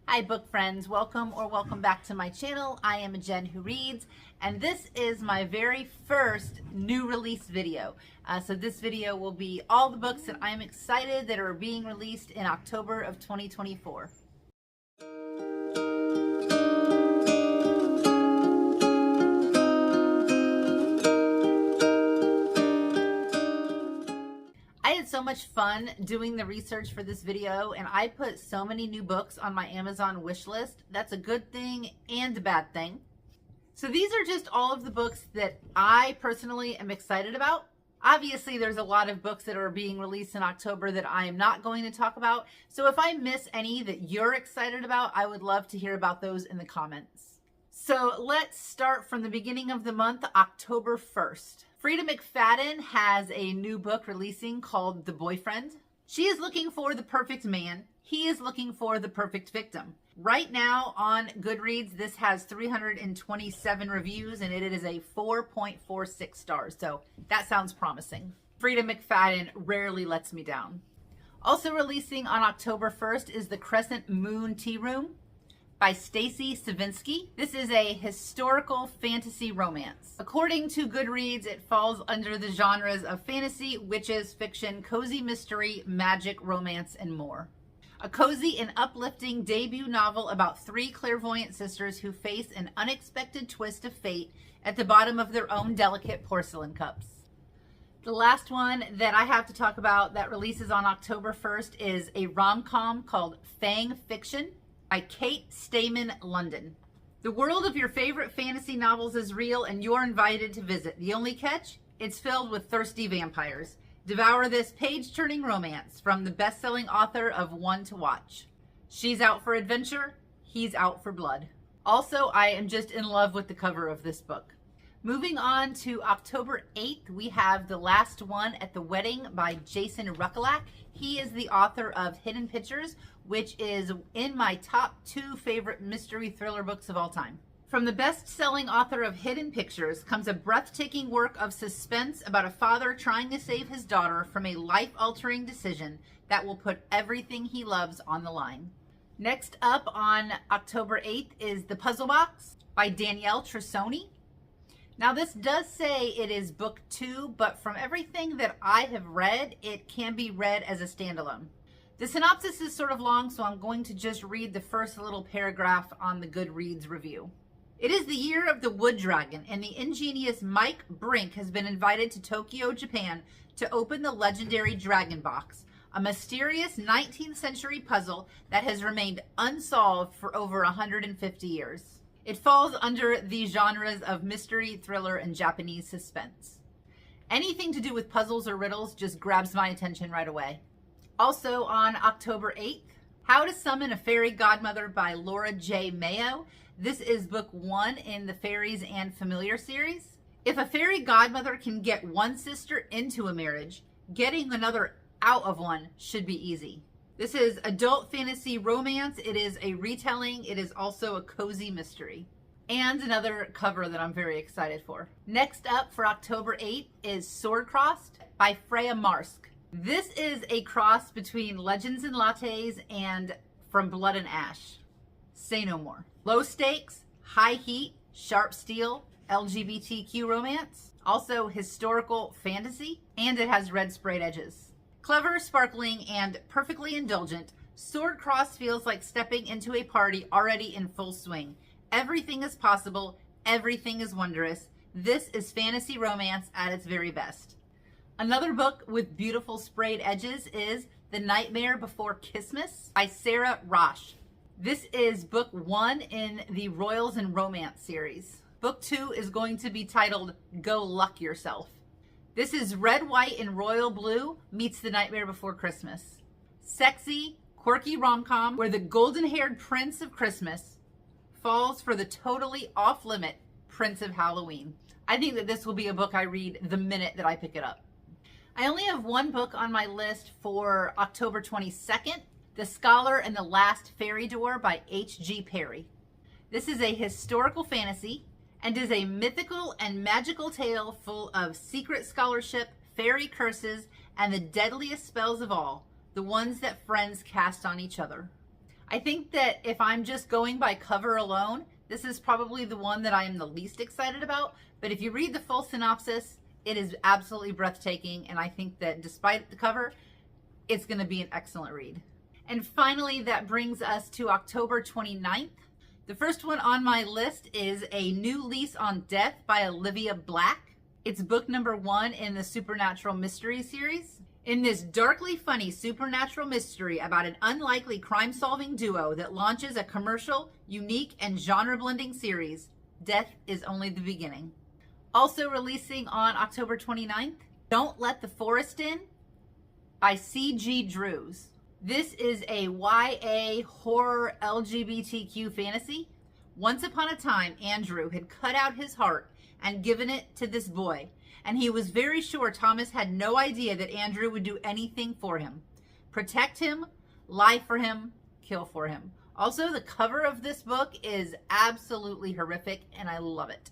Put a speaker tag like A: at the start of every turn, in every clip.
A: Hi book friends, welcome or welcome back to my channel. I am Jen who reads, and this is my very first new release video. So this video will be all the books that I'm excited that are being released in October of 2024. I had so much fun doing the research for this video, and I put so many new books on my Amazon wish list. That's a good thing and a bad thing. So these are just all of the books that I personally am excited about. Obviously, there's a lot of books that are being released in October that I am not going to talk about. So if I miss any that you're excited about, I would love to hear about those in the comments. So let's start from the beginning of the month, October 1st. Frida McFadden has a new book releasing called The Boyfriend. She is looking for the perfect man. He is looking for the perfect victim. Right now on Goodreads, this has 327 reviews and it is a 4.46 stars. So that sounds promising. Frida McFadden rarely lets me down. Also releasing on October 1st is The Crescent Moon Tea Room by Stacy Savinsky. This is a historical fantasy romance. According to Goodreads, it falls under the genres of fantasy, witches, fiction, cozy mystery, magic, romance, and more. A cozy and uplifting debut novel about three clairvoyant sisters who face an unexpected twist of fate at the bottom of their own delicate porcelain cups. The last one that I have to talk about that releases on October 1st is a rom-com called Fang Fiction by Kate Stayman London. The world of your favorite fantasy novels is real and you're invited to visit. The only catch? It's filled with thirsty vampires. Devour this page-turning romance from the best-selling author of One to Watch. She's out for adventure, he's out for blood. Also, I am just in love with the cover of this book. Moving on to October 8th, we have The Last One at the Wedding by Jason Ruckalak. He is the author of Hidden Pictures, which is in my top 2 favorite mystery thriller books of all time. From the best-selling author of Hidden Pictures comes a breathtaking work of suspense about a father trying to save his daughter from a life-altering decision that will put everything he loves on the line. Next up on October 8th is The Puzzle Box by Danielle Trussoni. Now this does say it is book 2, but from everything that I have read, it can be read as a standalone. The synopsis is sort of long, so I'm going to just read the first little paragraph on the Goodreads review. It is the year of the Wood Dragon, and the ingenious Mike Brink has been invited to Tokyo, Japan to open the legendary Dragon Box, a mysterious 19th century puzzle that has remained unsolved for over 150 years. It falls under the genres of mystery, thriller, and Japanese suspense. Anything to do with puzzles or riddles just grabs my attention right away. Also on October 8th, How to Summon a Fairy Godmother by Laura J. Mayo. This is book 1 in the Fairies and Familiar series. If a fairy godmother can get one sister into a marriage, getting another out of one should be easy. This is adult fantasy romance. It is a retelling. It is also a cozy mystery. And another cover that I'm very excited for. Next up for October 8th is Sword Crossed by Freya Marsk. This is a cross between Legends and Lattes and From Blood and Ash. Say no more. Low stakes, high heat, sharp steel, LGBTQ romance. Also historical fantasy, and it has red sprayed edges. Clever, sparkling, and perfectly indulgent, Sword Cross feels like stepping into a party already in full swing. Everything is possible, everything is wondrous. This is fantasy romance at its very best. Another book with beautiful sprayed edges is The Nightmare Before Christmas by Sarah Rosh. This is book 1 in the Royals and Romance series. Book 2 is going to be titled Go Luck Yourself. This is red, white, and royal blue meets The Nightmare Before Christmas. Sexy, quirky rom-com where the golden-haired Prince of Christmas falls for the totally off-limit Prince of Halloween. I think that this will be a book I read the minute that I pick it up. I only have one book on my list for October 22nd, The Scholar and the Last Fairy Door by H.G. Perry. This is a historical fantasy and is a mythical and magical tale full of secret scholarship, fairy curses, and the deadliest spells of all, the ones that friends cast on each other. I think that if I'm just going by cover alone, this is probably the one that I am the least excited about. But if you read the full synopsis, it is absolutely breathtaking. And I think that despite the cover, it's going to be an excellent read. And finally, that brings us to October 29th. The first one on my list is A New Lease on Death by Olivia Black. It's book number 1 in the Supernatural Mystery series. In this darkly funny supernatural mystery about an unlikely crime-solving duo that launches a commercial, unique, and genre-blending series, death is only the beginning. Also releasing on October 29th, Don't Let the Forest In by C.G. Drews. This is a YA horror LGBTQ fantasy. Once upon a time, Andrew had cut out his heart and given it to this boy, and he was very sure Thomas had no idea that Andrew would do anything for him. Protect him, lie for him, kill for him. Also, the cover of this book is absolutely horrific, and I love it.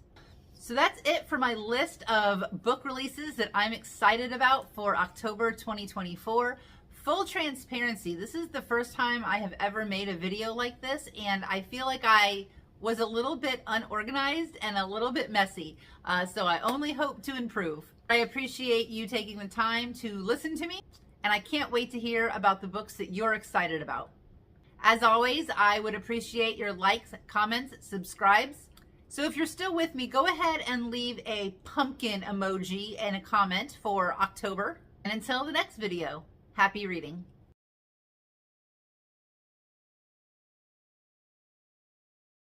A: So that's it for my list of book releases that I'm excited about for October 2024. Full transparency, this is the first time I have ever made a video like this, and I feel like I was a little bit unorganized and a little bit messy, so I only hope to improve. I appreciate you taking the time to listen to me, and I can't wait to hear about the books that you're excited about. As always, I would appreciate your likes, comments, subscribes. So if you're still with me, go ahead and leave a pumpkin emoji and a comment for October. And until the next video, happy reading.